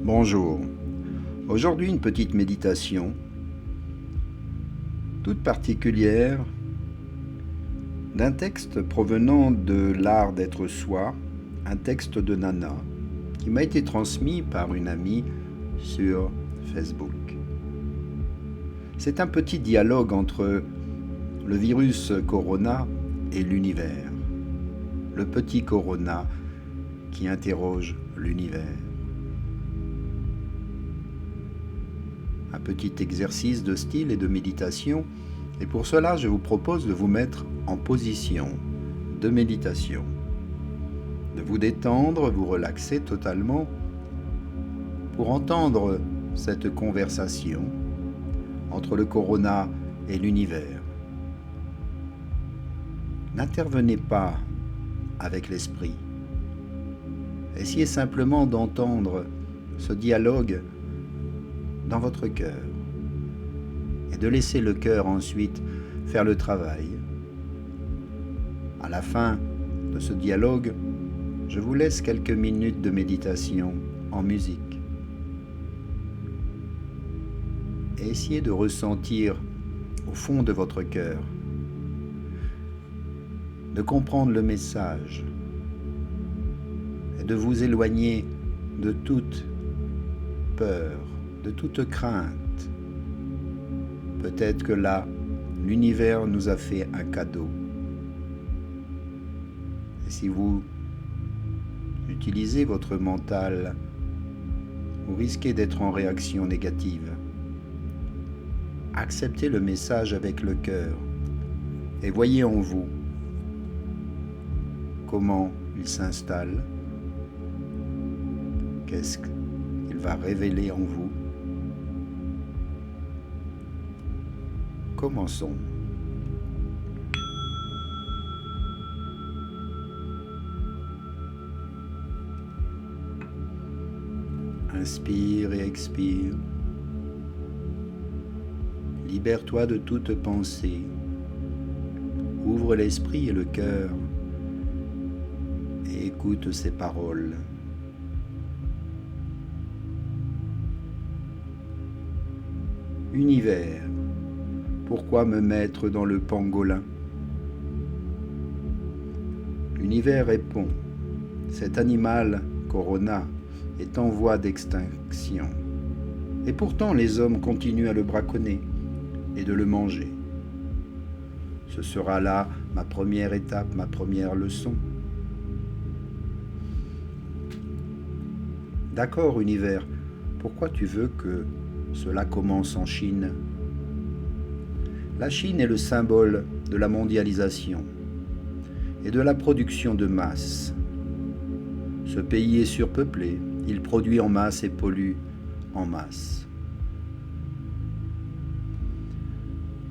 Bonjour. Aujourd'hui, une petite méditation, toute particulière, d'un texte provenant de L'Art d'être soi, un texte de Nana, qui m'a été transmis par une amie sur Facebook. C'est un petit dialogue entre le virus Corona et l'univers. Le petit Corona qui interroge l'univers. Un petit exercice de style et de méditation, et pour cela je vous propose de vous mettre en position de méditation, de vous détendre, vous relaxer totalement pour entendre cette conversation entre le Corona et l'univers. N'intervenez pas avec l'esprit. Essayez simplement d'entendre ce dialogue dans votre cœur et de laisser le cœur ensuite faire le travail. À la fin de ce dialogue, je vous laisse quelques minutes de méditation en musique. Et essayez de ressentir au fond de votre cœur, de comprendre le message et de vous éloigner de toute peur, de toute crainte. Peut-être que là, l'univers nous a fait un cadeau. Et si vous utilisez votre mental, vous risquez d'être en réaction négative. Acceptez le message avec le cœur et voyez en vous comment il s'installe, qu'est-ce qu'il va révéler en vous. Commençons. Inspire et expire. Libère-toi de toute pensée. Ouvre l'esprit et le cœur et écoute ces paroles. Univers. Pourquoi me mettre dans le pangolin? L'univers répond. Cet animal, Corona, est en voie d'extinction. Et pourtant les hommes continuent à le braconner et de le manger. Ce sera là ma première étape, ma première leçon. D'accord, univers, pourquoi tu veux que cela commence en Chine? La Chine est le symbole de la mondialisation et de la production de masse. Ce pays est surpeuplé, il produit en masse et pollue en masse.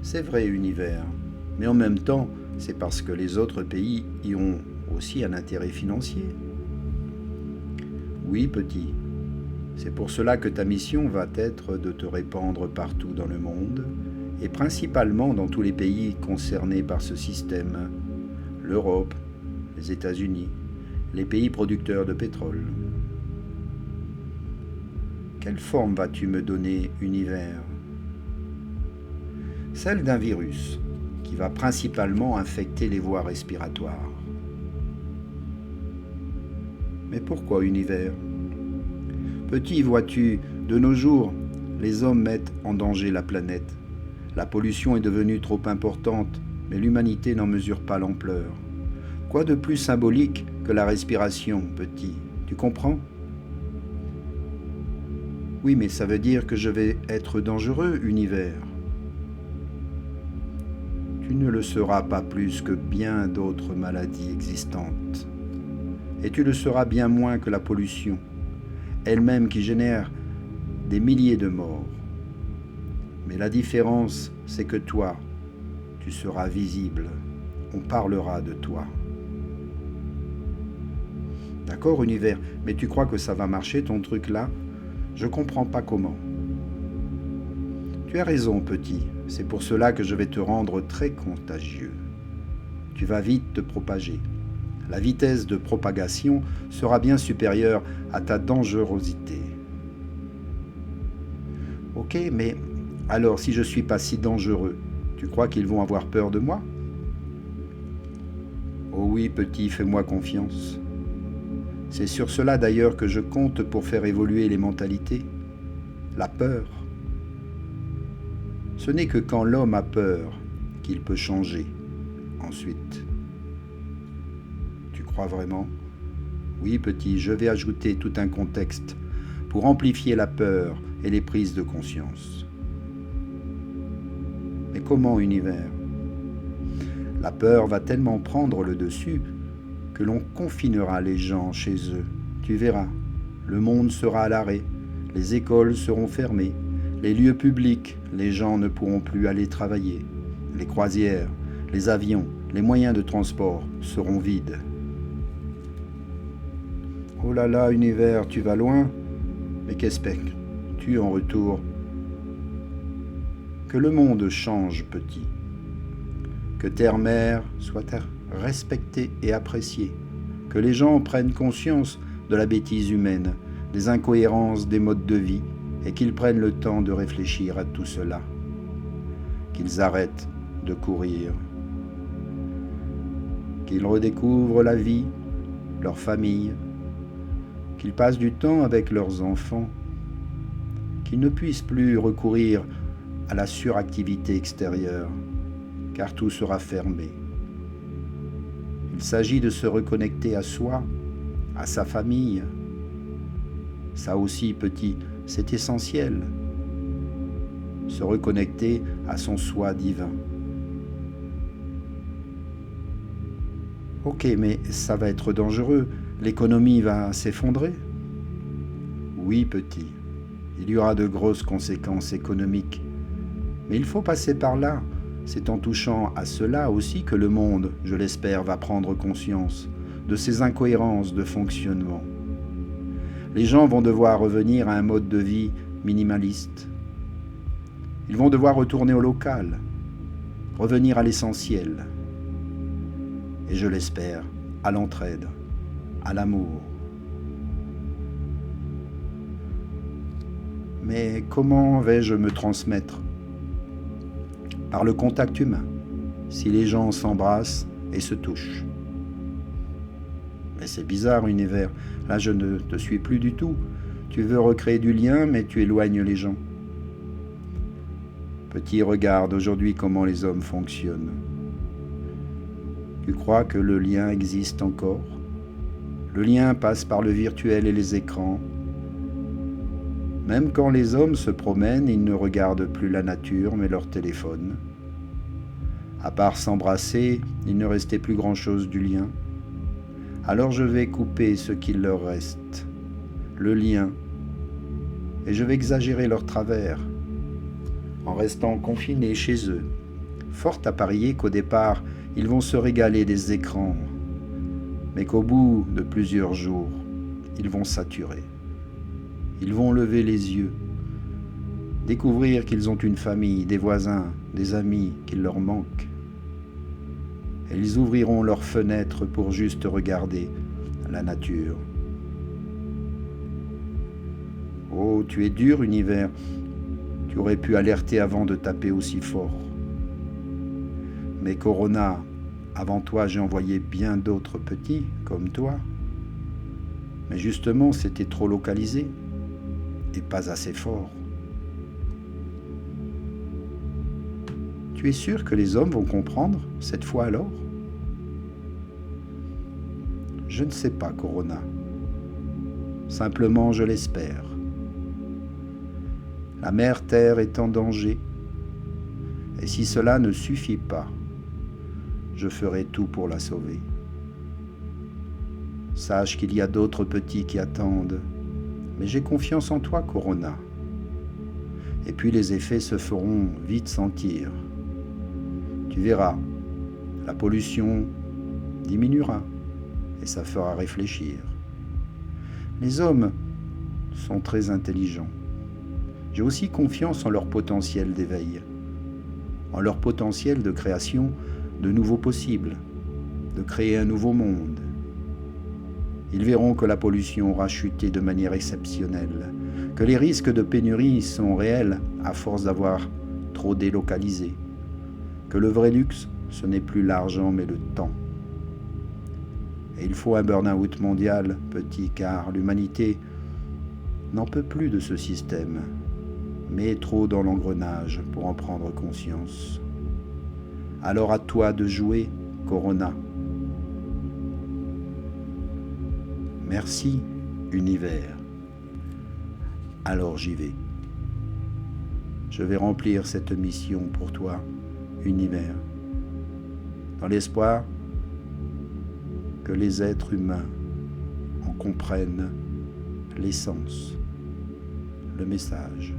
C'est vrai, univers, mais en même temps, c'est parce que les autres pays y ont aussi un intérêt financier. Oui, petit, c'est pour cela que ta mission va être de te répandre partout dans le monde, et principalement dans tous les pays concernés par ce système, l'Europe, les États-Unis, les pays producteurs de pétrole. Quelle forme vas-tu me donner, univers? Celle d'un virus qui va principalement infecter les voies respiratoires. Mais pourquoi, univers? Petit, vois-tu, de nos jours, les hommes mettent en danger la planète. La pollution est devenue trop importante, mais l'humanité n'en mesure pas l'ampleur. Quoi de plus symbolique que la respiration, petit? Tu comprends? Oui, mais ça veut dire que je vais être dangereux, univers. Tu ne le seras pas plus que bien d'autres maladies existantes. Et tu le seras bien moins que la pollution, elle-même qui génère des milliers de morts. Mais la différence, c'est que toi, tu seras visible. On parlera de toi. D'accord, univers, mais tu crois que ça va marcher ton truc là? Je comprends pas comment. Tu as raison, petit. C'est pour cela que je vais te rendre très contagieux. Tu vas vite te propager. La vitesse de propagation sera bien supérieure à ta dangerosité. Ok, mais alors si je ne suis pas si dangereux, tu crois qu'ils vont avoir peur de moi? Oh oui, petit, fais-moi confiance. C'est sur cela d'ailleurs que je compte pour faire évoluer les mentalités. La peur. Ce n'est que quand l'homme a peur qu'il peut changer. Ensuite, tu crois vraiment? Oui, petit, je vais ajouter tout un contexte pour amplifier la peur et les prises de conscience. Mais comment, univers? La peur va tellement prendre le dessus que l'on confinera les gens chez eux. Tu verras, le monde sera à l'arrêt, les écoles seront fermées, les lieux publics, les gens ne pourront plus aller travailler, les croisières, les avions, les moyens de transport seront vides. Oh là là, univers, tu vas loin, mais qu'espères-tu en retour? Que le monde change, petit. Que terre-mère soit respectée et appréciée. Que les gens prennent conscience de la bêtise humaine, des incohérences des modes de vie, et qu'ils prennent le temps de réfléchir à tout cela. Qu'ils arrêtent de courir. Qu'ils redécouvrent la vie, leur famille, qu'ils passent du temps avec leurs enfants, qu'ils ne puissent plus recourir à la suractivité extérieure, car tout sera fermé. Il s'agit de se reconnecter à soi, à sa famille. Ça aussi, petit, c'est essentiel. Se reconnecter à son soi divin. Ok, mais ça va être dangereux. L'économie va s'effondrer. Oui, petit, il y aura de grosses conséquences économiques. Mais il faut passer par là. C'est en touchant à cela aussi que le monde, je l'espère, va prendre conscience de ces incohérences de fonctionnement. Les gens vont devoir revenir à un mode de vie minimaliste. Ils vont devoir retourner au local, revenir à l'essentiel. Et je l'espère, à l'entraide, à l'amour. Mais comment vais-je me transmettre? Par le contact humain, si les gens s'embrassent et se touchent. Mais c'est bizarre, univers, là je ne te suis plus du tout. Tu veux recréer du lien, mais tu éloignes les gens. Petit, regarde aujourd'hui comment les hommes fonctionnent. Tu crois que le lien existe encore? Le lien passe par le virtuel et les écrans. Même quand les hommes se promènent, ils ne regardent plus la nature, mais leur téléphone. À part s'embrasser, il ne restait plus grand-chose du lien. Alors je vais couper ce qu'il leur reste, le lien, et je vais exagérer leur travers, en restant confinés chez eux, fort à parier qu'au départ, ils vont se régaler des écrans, mais qu'au bout de plusieurs jours, ils vont saturer. Ils vont lever les yeux, découvrir qu'ils ont une famille, des voisins, des amis qu'il leur manque. Et ils ouvriront leurs fenêtres pour juste regarder la nature. Oh, tu es dur, univers. Tu aurais pu alerter avant de taper aussi fort. Mais Corona, avant toi, j'ai envoyé bien d'autres petits, comme toi. Mais justement, c'était trop localisé et pas assez fort. Tu es sûr que les hommes vont comprendre, cette fois alors? Je ne sais pas, Corona. Simplement, je l'espère. La mère Terre est en danger. Et si cela ne suffit pas, je ferai tout pour la sauver. Sache qu'il y a d'autres petits qui attendent, mais j'ai confiance en toi, Corona. Et puis les effets se feront vite sentir. Tu verras, la pollution diminuera et ça fera réfléchir. Les hommes sont très intelligents. J'ai aussi confiance en leur potentiel d'éveil, en leur potentiel de création de nouveaux possibles, de créer un nouveau monde. Ils verront que la pollution aura chuté de manière exceptionnelle, que les risques de pénurie sont réels à force d'avoir trop délocalisé, que le vrai luxe, ce n'est plus l'argent mais le temps. Et il faut un burn-out mondial, petit, car l'humanité n'en peut plus de ce système, mais est trop dans l'engrenage pour en prendre conscience. Alors à toi de jouer, Corona. Merci, univers. Alors j'y vais. Je vais remplir cette mission pour toi, univers, dans l'espoir que les êtres humains en comprennent l'essence, le message.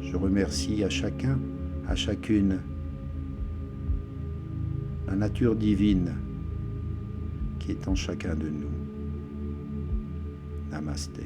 Je remercie à chacun, à chacune, la nature divine qui est en chacun de nous. Namasté.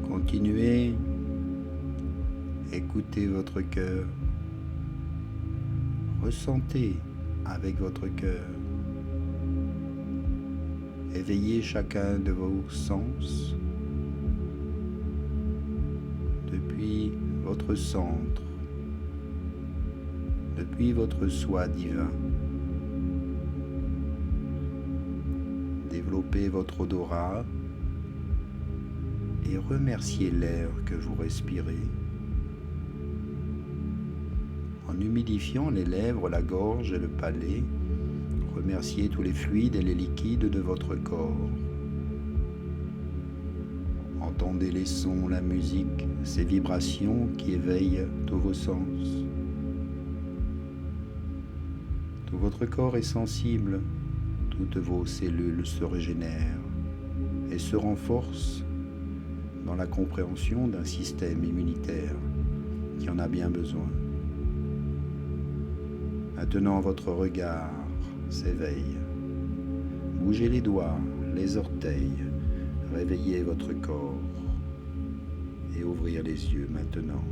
Continuez, écoutez votre cœur, ressentez avec votre cœur, éveillez chacun de vos sens depuis votre centre, depuis votre soi divin. Développez votre odorat et remerciez l'air que vous respirez en humidifiant les lèvres, la gorge et le palais. Remerciez tous les fluides et les liquides de votre corps. Entendez les sons, la musique, ces vibrations qui éveillent tous vos sens. Tout votre corps est sensible, toutes vos cellules se régénèrent et se renforcent dans la compréhension d'un système immunitaire qui en a bien besoin. Maintenant, votre regard s'éveille. Bougez les doigts, les orteils, réveillez votre corps et ouvrez les yeux maintenant.